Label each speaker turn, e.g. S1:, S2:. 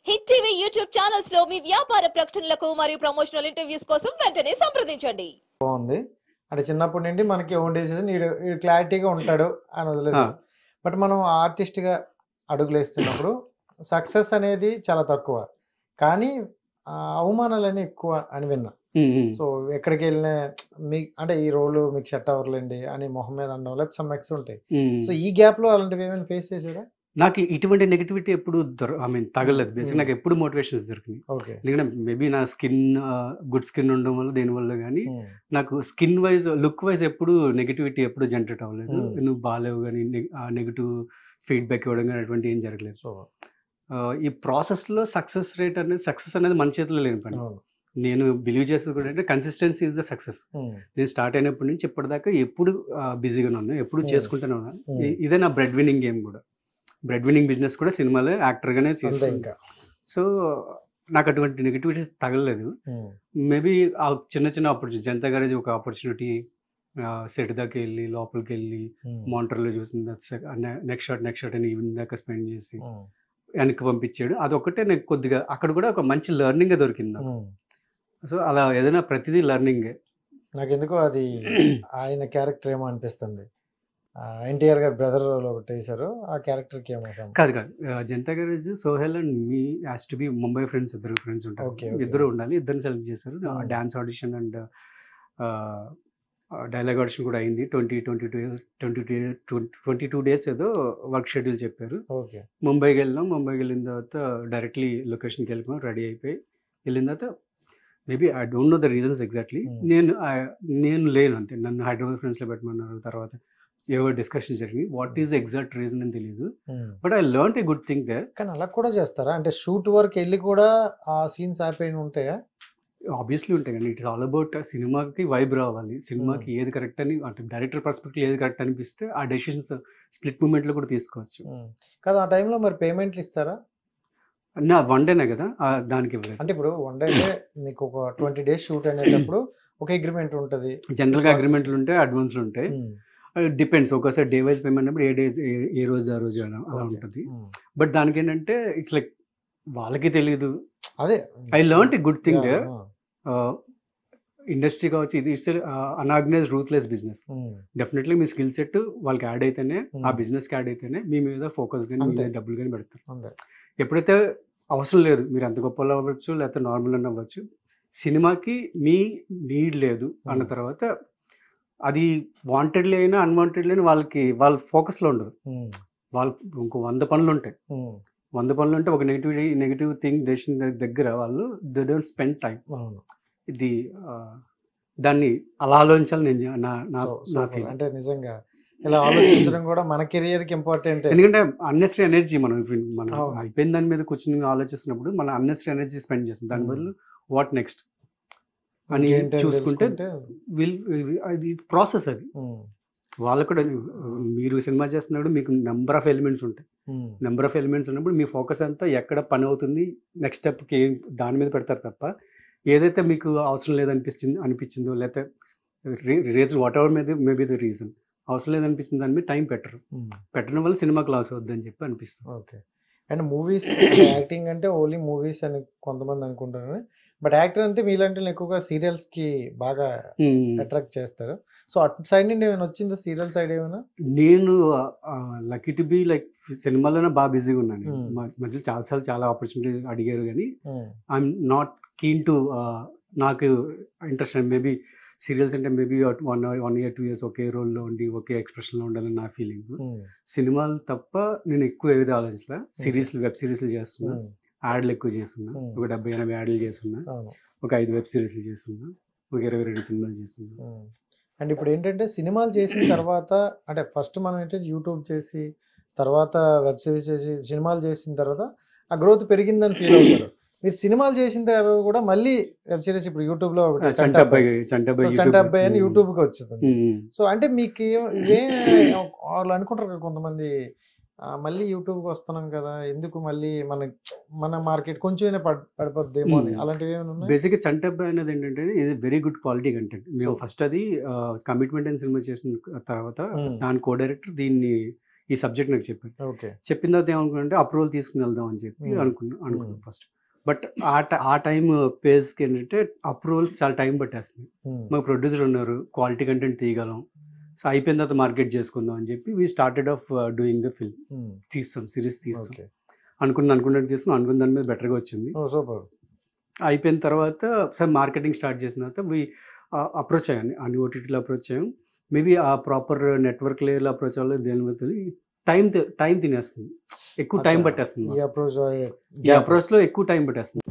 S1: Hit TV YouTube channels లో మీ వ్యాపార ప్రకటనలకు మరియు ప్రమోషనల్ ఇంటర్వ్యూస్ కోసం వెంటనే సంప్రదించండి.
S2: బాగుంది. అంటే చిన్నప్పటి నుండి మనకి ఓన్ డెసిషన్ ఈడు క్లారిటీగా ఉంటాడు అని వదిలేసాం. బట్ మనం ఆర్టిస్ట్గా అడుగులేస్తున్నప్పుడు సక్సెస్ అనేది చాలా తక్కువ, కానీ అవమానాలని ఎక్కువ అని విన్నా. సో ఎక్కడికి వెళ్ళినా మీ అంటే ఈ రోలు మీకు సెట్ అవ్వలేండి అని మొహం మీద అనడం, లేకపోతే సమ్ ఎక్స్ ఉంటాయి. సో ఈ గ్యాప్ లో అలాంటివి ఏమైనా ఫేస్ చేసారా?
S3: నాకు ఇటువంటి నెగిటివిటీ ఎప్పుడు తగలేదు. బేసిక్ నాకు ఎప్పుడు మోటివేషన్స్ దొరికింది. ఎందుకంటే మేబీ నా స్కిన్ గుడ్ స్కిన్ ఉండడం వల్ల దేనివల్ల కానీ నాకు స్కిన్ వైజ్ లుక్ వైజ్ ఎప్పుడు నెగిటివిటీ ఎప్పుడు జనరేట్ అవ్వలేదు. నువ్వు బాగాలేవు కానీ నెగిటివ్ ఫీడ్బ్యాక్ ఇవ్వడం కానీ అటువంటి ఏం జరగలేదు. సో ఈ ప్రాసెస్లో సక్సెస్ అనేది మన చేతిలో లేని పని. నేను బిలీవ్ చేసేది కూడా అంటే కన్సిస్టెన్సీ ఇస్ ద సక్సెస్. నేను స్టార్ట్ అయినప్పటి నుంచి ఇప్పటిదాకా ఎప్పుడు బిజీగానే ఉన్నాను, ఎప్పుడు చేసుకుంటూనే ఉన్నాను. ఇదే నా బ్రెడ్ విన్నింగ్ గేమ్ కూడా. బ్రెడ్ విన్నింగ్ బిజినెస్ కూడా సినిమాలో యాక్టర్గానే చేసుకుంటా. సో నాకు అటువంటి నెగిటివిటీస్ తగలలేదు. మేబీ ఆ చిన్న చిన్న ఆపర్చునిటీ, జనతా గ్యారేజ్ ఒక ఆపర్చునిటీ, సెట్ దాకా వెళ్ళి లోపలికి వెళ్ళి మానిటర్లో చూసింది, నెక్స్ట్ షాట్ అని ఈవినింగ్ దాకా స్పెండ్ చేసి వెనక్కి పంపించాడు. అదొక్కటే నాకు కొద్దిగా అక్కడ కూడా ఒక మంచి లెర్నింగ్ దొరికింది. సో అలా ఏదైనా ప్రతిదీ లెర్నింగే.
S2: నాకు ఎందుకో అది ఆయన క్యారెక్టర్ ఏమో అనిపిస్తుంది. ఎన్టీఆర్ గారు బ్రదర్ ఒకటి వేశారు, ఆ క్యారెక్టర్కి ఏమో
S3: కాదు. Janatha Garage Sohel and me has to be Mumbai friends, ఇద్దరు ఫ్రెండ్స్ ఉంటారు. ఇద్దరు ఉండాలి, ఇద్దరిని సెలెక్ట్ చేశారు. Dance audition and dialogue audition కూడా అయింది. 22 డేస్ ఏదో వర్క్ షెడ్యూల్ చెప్పారు. ముంబైకి వెళ్ళినాం. ముంబైకి వెళ్ళిన తర్వాత డైరెక్ట్లీ లొకేషన్కి వెళ్ళిపోయాం, రెడీ అయిపోయి వెళ్ళిన తర్వాత maybe I don't know the reasons exactly. నేను లేను అంతే. నన్ను హైదరాబాద్ ఫ్రెండ్స్లో పెట్టమన్నారు. తర్వాత ఏవో డిస్కషన్ జరిగింది. వాట్ ఈస్ ఎగ్జాక్ట్ రీజన్ అని తెలియదు. But I learn a good thing there.
S2: కానీ అలా కూడా చేస్తారా? అంటే షూట్ వరకు వెళ్ళి కూడా ఆ సీన్స్ అయిపోయి ఉంటాయా?
S3: ఆబ్వియస్లీ ఉంటాయి. కానీ ఇట్ ఇస్ ఆల్ అబౌట్ సినిమాకి వైబ్ రావాలి. సినిమాకి ఏది కరెక్ట్ అని, అంటే డైరెక్టర్ పర్స్పెక్టివ్ ఏది కరెక్ట్ అనిపిస్తే ఆ డెసిషన్స్ స్ప్లిట్ మూమెంట్లో కూడా తీసుకోవచ్చు
S2: కదా. ఆ టైంలో మరి పేమెంట్లు ఇస్తారా?
S3: నా వన్ డేనే కదా, దానికి ఇవ్వలేదు.
S2: అంటే ఇప్పుడు వన్ డే మీకు ఒక 20 days షూట్ అనేటప్పుడు ఒక అగ్రిమెంట్ ఉంటుంది.
S3: జనరల్గా అగ్రిమెంట్లు ఉంటాయి, అడ్వాన్స్లు ఉంటాయి. డిపెండ్స్. ఒక్కోసారి డే వైజ్ పేమెంట్ అప్పుడు ఏ రోజు ఆ రోజు అలా ఉంటుంది. బట్ దానికి ఏంటంటే ఇట్స్ లైక్ వాళ్ళకి తెలీదు.
S2: అదే
S3: I learn a good thing. Industry కావచ్చు, ఇది it's unorganised ruthless business. Definitely me skill set వాళ్ళకి యాడ్ అయితేనే, ఆ బిజినెస్కి యాడ్ అయితేనే మీ మీద ఫోకస్ కానీ మీ మీద డబ్బులు కానీ పెడతారు. ఎప్పుడైతే అవసరం లేదు, మీరు అంత గొప్పలో అవ్వచ్చు లేకపోతే నార్మల్ అని అవ్వచ్చు, సినిమాకి మీ నీడ్ లేదు అన్న తర్వాత అది వాంటెడ్లీ అయినా అన్వాంటెడ్లీ అయినా వాళ్ళ ఫోకస్లో ఉండదు. వాళ్ళు ఇంకో 100 పనులు ఉంటాయి. 100 పనులు ఉంటే ఒక నెగిటివ్ థింగ్ డెసిషన్ దగ్గర వాళ్ళు దే డోంట్ స్పెండ్ టైం. ఇది దాన్ని అలా ఆలోచించాలి. నేను నా ఫీల్.
S2: అంటే నిజంగా ఇలా ఆలోచించడం కూడా మన కెరియర్కి ఇంపార్టెంట్.
S3: ఎందుకంటే అన్నెసరీ ఎనర్జీ మనం అయిపోయిన దాని మీద కూర్చొని ఆలోచిస్తున్నప్పుడు మన అన్నెసరీ ఎనర్జీ స్పెండ్ చేస్తాం. దాని బదులు వాట్ నెక్స్ట్ అని చూసుకుంటే అది ప్రాసెస్. అది వాళ్ళకు కూడా మీరు సినిమా చేస్తున్నప్పుడు మీకు నెంబర్ ఆఫ్ ఎలిమెంట్స్ ఉంటాయి. నెంబర్ ఆఫ్ ఎలిమెంట్స్ ఉన్నప్పుడు మీ ఫోకస్ అంతా ఎక్కడ పని అవుతుంది, నెక్స్ట్ స్టెప్కి దాని మీద పెడతారు తప్ప ఏదైతే మీకు అవసరం లేదనిపించిందో లేకపోతే reason what ever maybe the reason అవసరం లేదనిపించింది దాని మీద టైం పెట్టడం వల్ల సినిమాకి లాస్ అవుద్దని చెప్పి అనిపిస్తుంది.
S2: ఓకే. అండ్ మూవీస్ యాక్టింగ్ అంటే ఓన్లీ మూవీస్ అని కొంతమంది అనుకుంటారు. బట్ యాక్టర్ అంటే మీలాంటి ఎక్కువగా సీరియల్స్ కి బాగా అట్రాక్ట్ చేస్తారు. సో అటు సైడ్ నుండి ఏమైనా వచ్చిందా? సీరియల్ సైడ్ ఏమైనా?
S3: నేను లక్కీ టు బి లైక్ సినిమాలోనే బాగా బిజీగా ఉన్నాను. మధ్యలో చాలా ఆపర్చునిటీ అడిగారు కానీ ఐఎమ్ నాట్ కీన్ టు, నాకు ఇంట్రెస్ట్. మేబీ సీరియల్స్ అంటే మేబీ 1 year 2 years ఒకే రోల్లో ఉండి ఒకే ఎక్స్ప్రెషన్లో ఉండాలని నా ఫీలింగ్. సినిమాలు తప్ప నేను ఎక్కువ ఏది ఆలోచించలే. వెబ్ సిరీస్లు చేస్తున్నా, యాడ్లు ఎక్కువ చేస్తున్నా. ఒక 70-80 యాడ్లు చేస్తున్నా, ఒక 5 వెబ్ సిరీస్లు చేస్తున్నా, ఒక 22 సినిమాలు చేస్తున్నా.
S2: అండ్ ఇప్పుడు ఏంటంటే సినిమాలు చేసిన తర్వాత, అంటే ఫస్ట్ మనం ఏంటంటే యూట్యూబ్ చేసి తర్వాత వెబ్ సిరీస్ చేసి సినిమాలు చేసిన తర్వాత ఆ గ్రోత్ పెరిగిందని ఫీల్ అవుతారు. మీరు సినిమాలు చేసిన తర్వాత కూడా మళ్ళీ వెబ్ సిరీస్ ఇప్పుడు యూట్యూబ్ లో చంటబ్బాయి అని యూట్యూబ్ కి వచ్చింది. సో అంటే మీకు ఇవే వాళ్ళు అనుకుంటారు కొంతమంది, మళ్ళీ యూట్యూబ్కి వస్తున్నాం కదా, ఎందుకు మళ్ళీ మన మార్కెట్ కొంచెం పడిపోద్దేమో అని, అలాంటివి ఏమైనా ఉన్నాయి?
S3: బేసిక్గా చంటబ్బాయి అనేది ఏంటంటే ఇది వెరీ గుడ్ క్వాలిటీ కంటెంట్. మేము ఫస్ట్ అది కమిట్మెంట్ అని సినిమా చేసిన తర్వాత దాని కో డైరెక్టర్ దీన్ని ఈ సబ్జెక్ట్ నాకు చెప్పారు.
S2: ఓకే.
S3: చెప్పిన తర్వాత ఏమనుకున్నానంటే అప్రూవల్ తీసుకుని వెళ్దాం అని చెప్పి అనుకున్నాను ఫస్ట్. బట్ ఆ టైం పేజ్కి ఏంటంటే అప్రూవల్స్ చాలా టైం పట్టేస్తుంది. మాకు ప్రొడ్యూసర్ ఉన్నారు, క్వాలిటీ కంటెంట్ తీయగలం, సో అయిపోయిన తర్వాత మార్కెట్ చేసుకుందాం అని చెప్పి we started off doing the film. తీస్తాం, సిరీస్ తీస్తాం అనుకున్నట్టు తీసుకుని అనుకున్న దాని మీద బెటర్గా వచ్చింది. అయిపోయిన తర్వాత సార్ మార్కెటింగ్ స్టార్ట్ చేసిన తర్వాత అప్రోచ్ అయ్యాను, అన్ని ఓటీటీలో అప్రోచ్ అయ్యాం. మేబీ ఆ ప్రాపర్ నెట్వర్క్ లేయర్లో అప్రోచ్ అవ్వలేదు, దేని మీద టైం తినేస్తుంది, ఎక్కువ టైం పట్టేస్తుంది. ఈ అప్రోచ్లో ఎక్కువ టైం పట్టేస్తుంది.